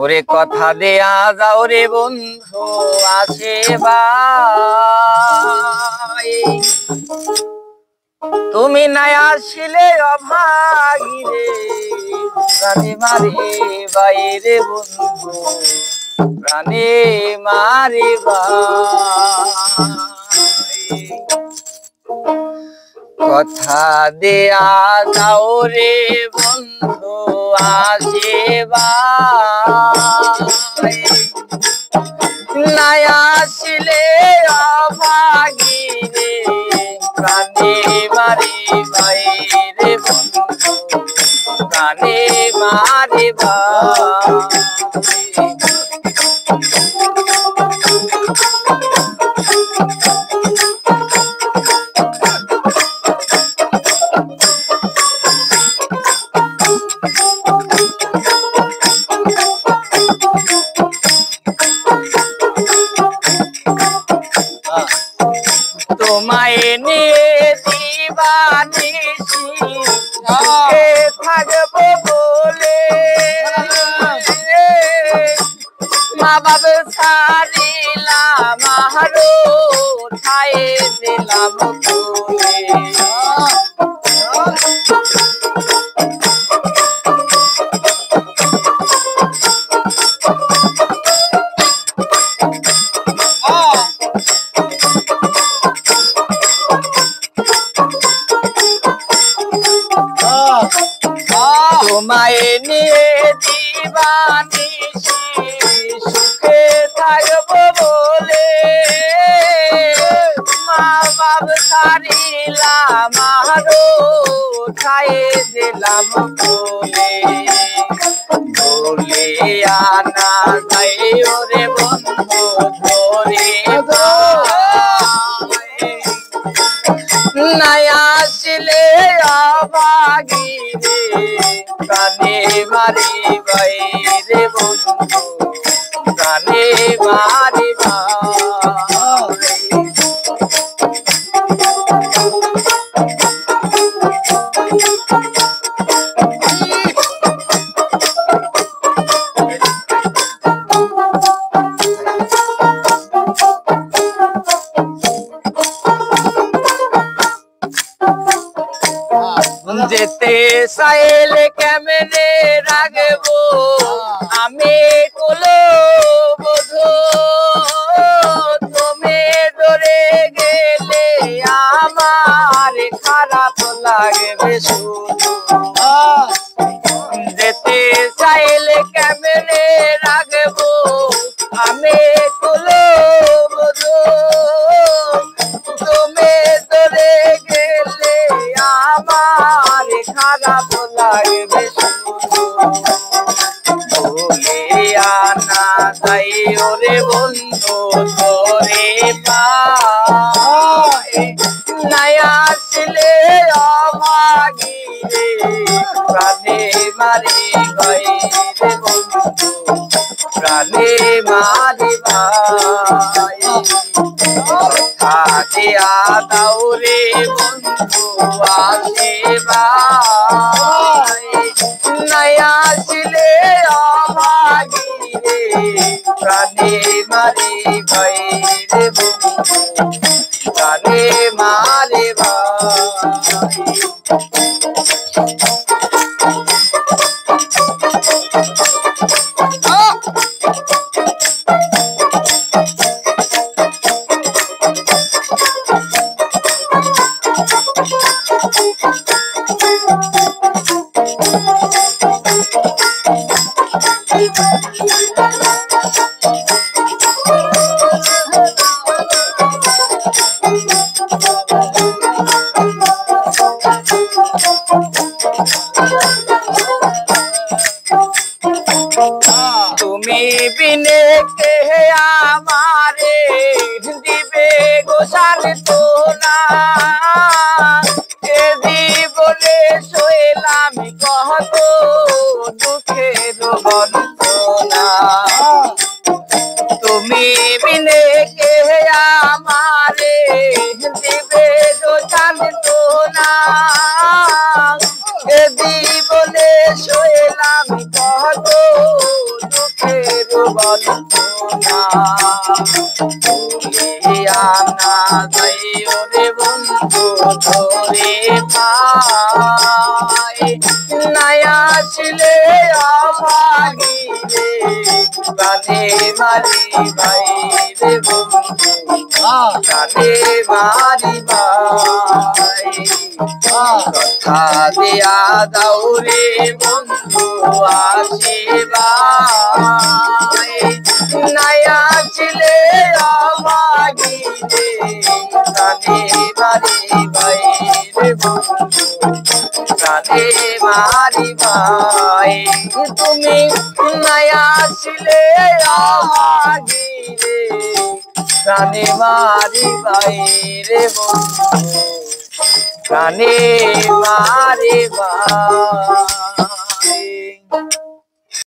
ওরে কথা দেয়া যাও রে বন্ধু আসে ভাই, তুমি নাই আসিলে অভাগী রে প্রাণে মারে বাইরে বন্ধু প্রাণে মারে ভাই। কথা দেয়া যাও রে বন্ধু আসে ভাই, নাই আসিলে অভাগী রে প্রাণে মারে ভাই রে বন্ধু প্রাণে মারে ভাই। তোমায় নিয়ে দিবানিশি সুখে থাকবো বলে, মা বাবা ছাড়িলাম আহারো ঠায় দিলাম তুলে। তোমায় নিয়ে দিবানিশি সুখে থাকবো বলে, মা বাবা ছাড়িলাম আহারো ঠায় দিলাম তুলে। বলে আনা যাই ওরে বন্ধু ধরে নাই আসলে অভাগী রে প্রাণে মারি ভাই রে বন্ধু প্রাণে মারি ভাই। যেতে চাইলে কেমনে রাখবো আমি কুলো বোঝো, তুমি ধরে গেলে আমার খারাপ লাগবে শুধু। যেতে চাইলে কেমনে রাখবো আমি কুলো বোঝো, তুমি ধরে গেলে আমার খারাপ লাগবে শুধু। বলে আনা যাই ওরে বন্ধু ধরে পায়, নাই আসলে অভাগী রে প্রাণে মারি ভাই রে বন্ধু প্রাণে মারি ভাই। কথা দেয়া দাও রে বন্ধু আসে ভাই, নাই আসলে অভাগী রে প্রাণে মারি ভাই রে বন্ধু প্রাণে মারে ভাই। তুমি বিনে কে আমারে দিবে গোসাল তোলা, এ জীবনে শৈলাম কত দুঃখের বঞ্চনা। তুমি বিনে কে আমারে দিবে গোসাল তোলা, এ জীবনে শৈলাম কত দুঃখের বন্ধনা ভুলিয়া না যাইও রে বন্ধু ধরে পাই নাই আসলে আমাগিরে প্রাণে মারি ভাই রে বন্ধু প্রাণে মারি ভাই কথা দিয়া দাও রে বন্ধু আশীর্বাদ নাই আসলে আমাগিরে প্রাণে মারি ভাই রে বন্ধু প্রাণে মারি ভাই তুমি নাই আসলে আমাগিরে প্রাণে মারি ভাই রে বন্ধু প্রাণে মারি ভাই।